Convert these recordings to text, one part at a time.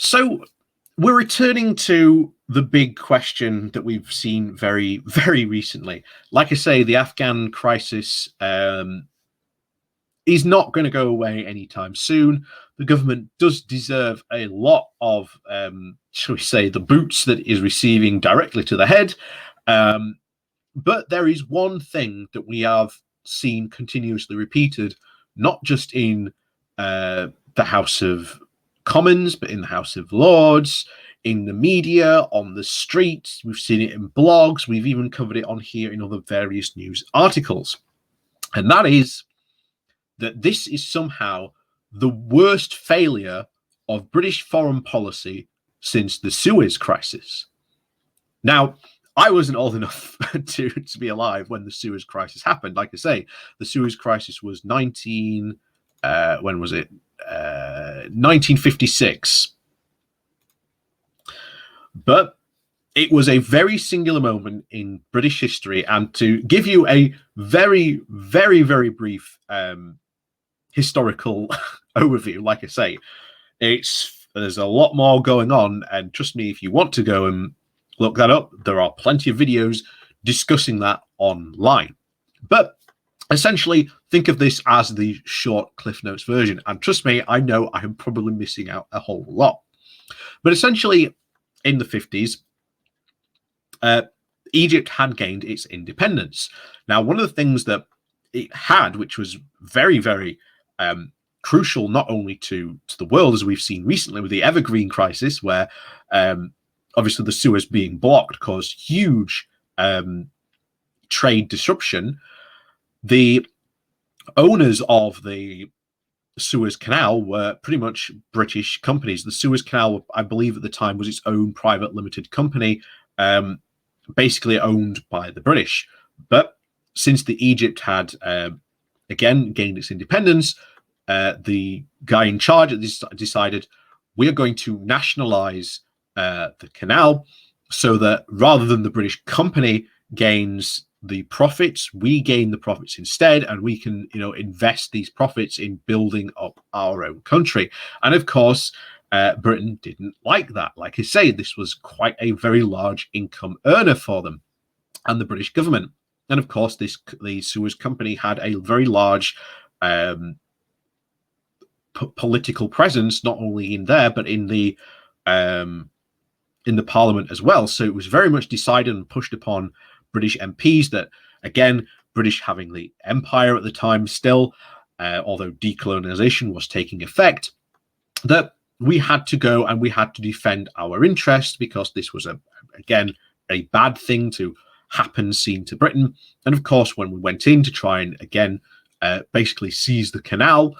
So we're returning to the big question that we've seen very, very recently. Like I say, the Afghan crisis is not going to go away anytime soon. The government does deserve a lot of, shall we say, the boots that it is receiving directly to the head. But there is one thing that we have seen continuously repeated, not just in the House of Commons, but in the House of Lords, in the media, on the streets. We've seen it in blogs. We've even covered it on here in other various news articles. And that is that this is somehow the worst failure of British foreign policy since the Suez crisis. Now, I wasn't old enough to be alive when the Suez crisis happened. Like I say, the Suez crisis was 1956. But it was a very singular moment in British history. And to give you a very, very, very brief historical overview, like I say, there's a lot more going on. And trust me, if you want to go and look that up, there are plenty of videos discussing that online. But essentially, think of this as the short Cliff Notes version. And trust me, I know I am probably missing out a whole lot. But essentially, in the 50s, Egypt had gained its independence. Now, one of the things that it had, which was very, very crucial, not only to the world, as we've seen recently with the Evergreen crisis, where obviously the Suez being blocked caused huge trade disruption. The owners of the Suez Canal were pretty much British companies. The Suez Canal, I believe at the time, was its own private limited company, basically owned by the British. But since the Egypt had, again, gained its independence, the guy in charge decided, we are going to nationalize the canal so that rather than the British company gains the profits, we gain the profits instead, and we can, invest these profits in building up our own country. And of course, Britain didn't like that. Like I say, this was quite a very large income earner for them and the British government. And of course, the Suez Company had a very large political presence, not only in there, but in the Parliament as well. So it was very much decided and pushed upon British MPs that, again, British having the empire at the time still, although decolonization was taking effect, that we had to go and we had to defend our interests because this was, again, a bad thing to happen seen to Britain. And of course, when we went in to try and, again, basically seize the canal,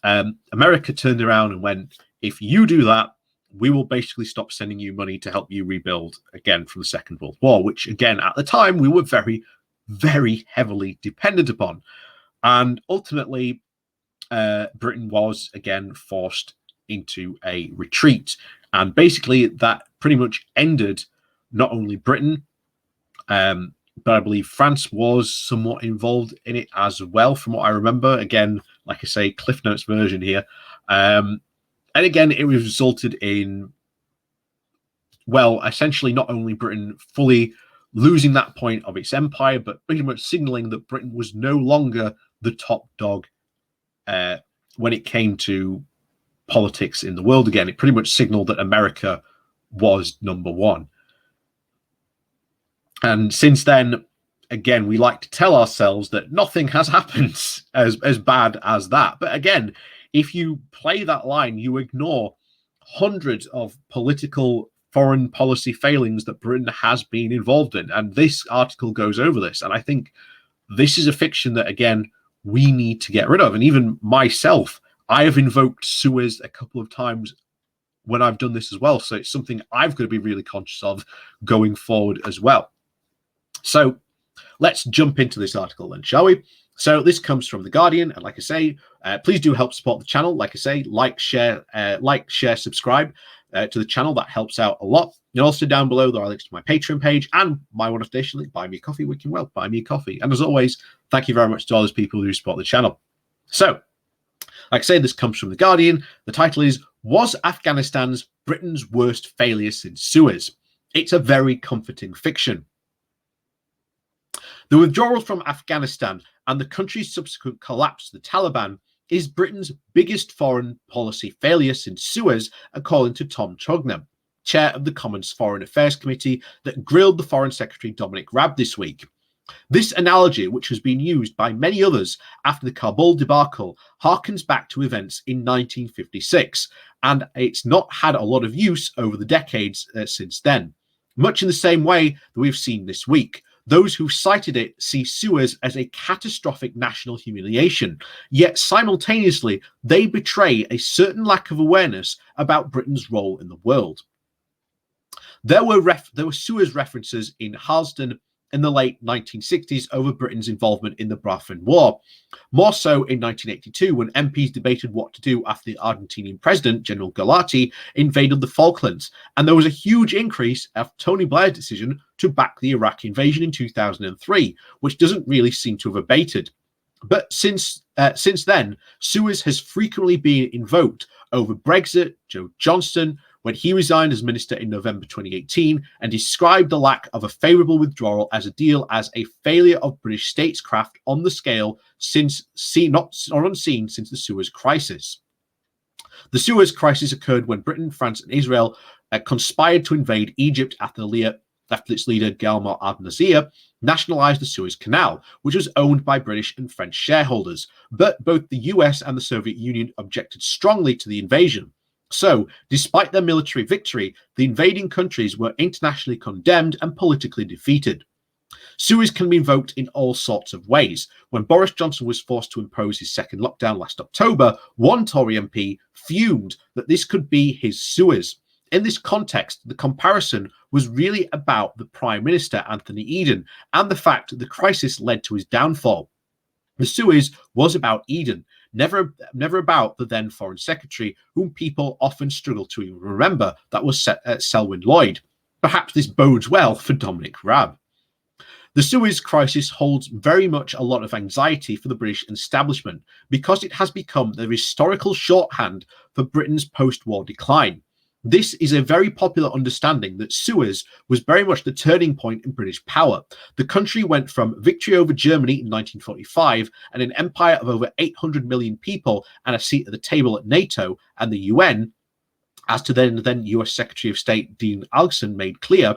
America turned around and went, if you do that, we will basically stop sending you money to help you rebuild again from the Second World War, which again, at the time, we were very, very heavily dependent upon. And ultimately, Britain was again forced into a retreat. And basically that pretty much ended not only Britain, but I believe France was somewhat involved in it as well, from what I remember. Again, like I say, Cliff Notes version here. And again, it resulted in, well, essentially not only Britain fully losing that point of its empire, but pretty much signaling that Britain was no longer the top dog when it came to politics in the world again. It pretty much signaled that America was number one. And since then, again, we like to tell ourselves that nothing has happened as bad as that. But again, if you play that line, you ignore hundreds of political foreign policy failings that Britain has been involved in. And this article goes over this. And I think this is a fiction that, again, we need to get rid of. And even myself, I have invoked Suez a couple of times when I've done this as well. So it's something I've got to be really conscious of going forward as well. So let's jump into this article then, shall we? So this comes from The Guardian, and like I say, please do help support the channel. Like I say, like, share, subscribe to the channel. That helps out a lot. And also down below, there are links to my Patreon page and my one additionally, Buy Me Coffee, wicked well, Buy Me Coffee. And as always, thank you very much to all those people who support the channel. So, like I say, this comes from The Guardian. The title is, Was Afghanistan's Britain's worst failure since Suez? It's a very comforting fiction. The withdrawal from Afghanistan and the country's subsequent collapse to the Taliban is Britain's biggest foreign policy failure since Suez, according to Tom Tugner, chair of the Commons Foreign Affairs Committee that grilled the Foreign Secretary Dominic Raab this week. This analogy, which has been used by many others after the Kabul debacle, harkens back to events in 1956, and it's not had a lot of use over the decades since then. Much in the same way that we've seen this week, those who cited it see Suez as a catastrophic national humiliation, yet simultaneously they betray a certain lack of awareness about Britain's role in the world. There were Suez references in Harlesden in the late 1960s over Britain's involvement in the Biafran War. More so in 1982 when MPs debated what to do after the Argentinian president, General Galati, invaded the Falklands. And there was a huge increase after Tony Blair's decision to back the Iraq invasion in 2003, which doesn't really seem to have abated. But since then, Suez has frequently been invoked over Brexit, Joe Johnston, when he resigned as minister in November 2018 and described the lack of a favourable withdrawal as a deal as a failure of British statecraft on the scale not unseen since the Suez Crisis. The Suez Crisis occurred when Britain, France and Israel conspired to invade Egypt after its leader Gamal Abdel Nasser nationalised the Suez Canal, which was owned by British and French shareholders. But both the US and the Soviet Union objected strongly to the invasion. So, despite their military victory, the invading countries were internationally condemned and politically defeated. Suez can be invoked in all sorts of ways. When Boris Johnson was forced to impose his second lockdown last October, one Tory MP fumed that this could be his Suez. In this context, the comparison was really about the Prime Minister, Anthony Eden, and the fact that the crisis led to his downfall. The Suez was about Eden, never about the then Foreign Secretary, whom people often struggle to even remember, that was Selwyn Lloyd. Perhaps this bodes well for Dominic Raab. The Suez Crisis holds very much a lot of anxiety for the British establishment because it has become the historical shorthand for Britain's post-war decline. This is a very popular understanding that Suez was very much the turning point in British power. The country went from victory over Germany in 1945 and an empire of over 800 million people and a seat at the table at NATO and the UN, as to then US Secretary of State Dean Acheson made clear,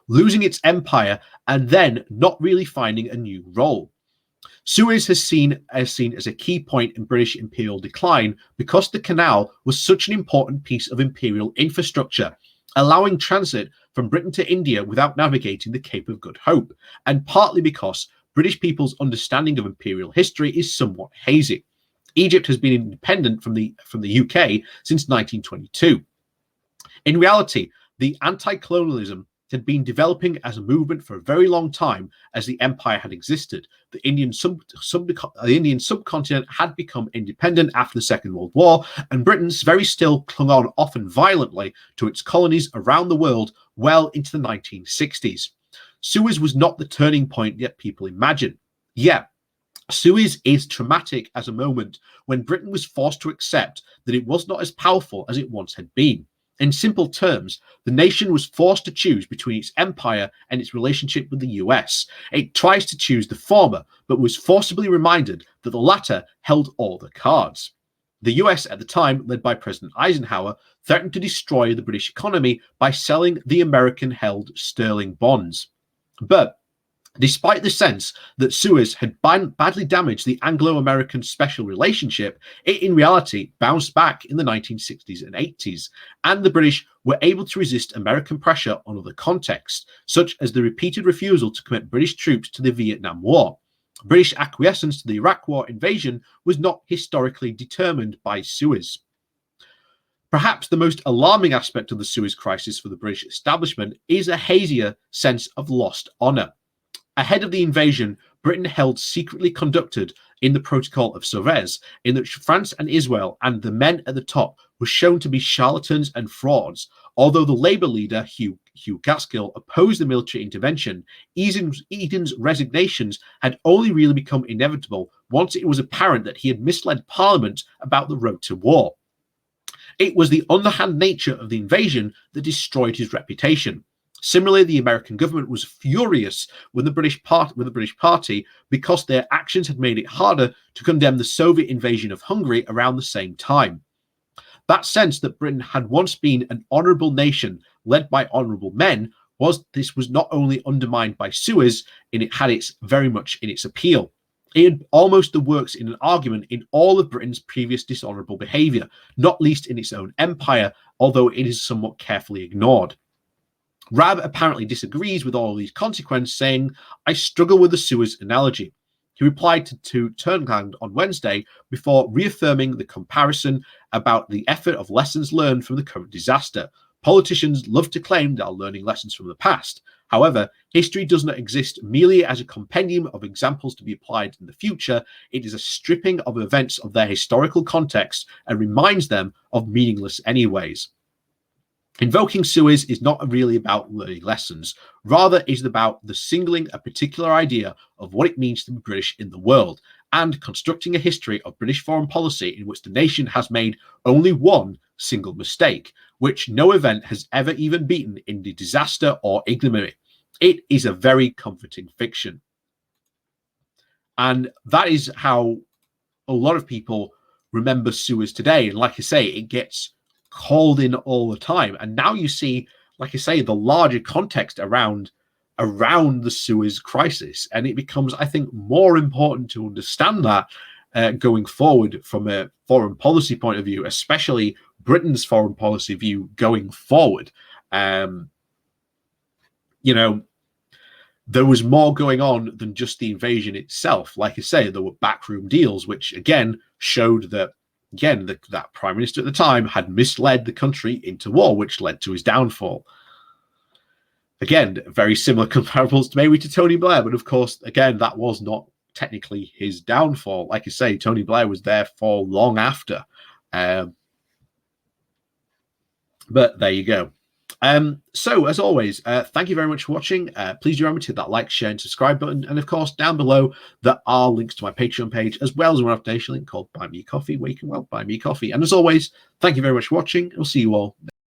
losing its empire and then not really finding a new role. Suez is seen as a key point in British imperial decline because the canal was such an important piece of imperial infrastructure, allowing transit from Britain to India without navigating the Cape of Good Hope, and partly because British people's understanding of imperial history is somewhat hazy. Egypt has been independent from the UK since 1922. In reality, the anti-colonialism had been developing as a movement for a very long time as the empire had existed. The Indian subcontinent had become independent after the Second World War, and Britain's very still clung on, often violently, to its colonies around the world well into the 1960s. Suez was not the turning point yet people imagine. Yeah, Suez is traumatic as a moment when Britain was forced to accept that it was not as powerful as it once had been. In simple terms, the nation was forced to choose between its empire and its relationship with the US. It tries to choose the former, but was forcibly reminded that the latter held all the cards. The US at the time, led by President Eisenhower, threatened to destroy the British economy by selling the American-held sterling bonds. But despite the sense that Suez had badly damaged the Anglo-American special relationship, it in reality bounced back in the 1960s and 80s, and the British were able to resist American pressure on other contexts, such as the repeated refusal to commit British troops to the Vietnam War. British acquiescence to the Iraq War invasion was not historically determined by Suez. Perhaps the most alarming aspect of the Suez Crisis for the British establishment is a hazier sense of lost honour. Ahead of the invasion, Britain held secretly conducted in the Protocol of Suez, in which France and Israel and the men at the top were shown to be charlatans and frauds. Although the Labour leader, Hugh Gaskell, opposed the military intervention, Eden's resignations had only really become inevitable once it was apparent that he had misled Parliament about the road to war. It was the underhand nature of the invasion that destroyed his reputation. Similarly, the American government was furious with the British Party because their actions had made it harder to condemn the Soviet invasion of Hungary around the same time. That sense that Britain had once been an honourable nation led by honourable men was not only undermined by Suez, and it had its very much in its appeal. It had almost the works in an argument in all of Britain's previous dishonourable behaviour, not least in its own empire, although it is somewhat carefully ignored. Rab apparently disagrees with all of these consequences, saying, "I struggle with the Suez analogy." He replied to Turnland on Wednesday before reaffirming the comparison about the effort of lessons learned from the current disaster. Politicians love to claim they are learning lessons from the past. However, history does not exist merely as a compendium of examples to be applied in the future. It is a stripping of events of their historical context and reminds them of meaningless anyways. Invoking Suez is not really about learning lessons. Rather, it is about the singling a particular idea of what it means to be British in the world and constructing a history of British foreign policy in which the nation has made only one single mistake, which no event has ever even beaten in the disaster or ignominy. It is a very comforting fiction. And that is how a lot of people remember Suez today. And like I say, it gets called in all the time. And now you see, like I say, the larger context around the Suez crisis. And it becomes, I think, more important to understand that going forward from a foreign policy point of view, especially Britain's foreign policy view going forward. There was more going on than just the invasion itself. Like I say, there were backroom deals, which again showed that, that prime minister at the time had misled the country into war, which led to his downfall. Again, very similar comparables maybe to Tony Blair, but of course, again, that was not technically his downfall. Like I say, Tony Blair was there for long after. But there you go. So as always, thank you very much for watching. Please do remember to hit that like, share, and subscribe button. And of course, down below, there are links to my Patreon page, as well as a one-off donation link called Buy Me Coffee, where you can buy me coffee. And as always, thank you very much for watching. I'll see you all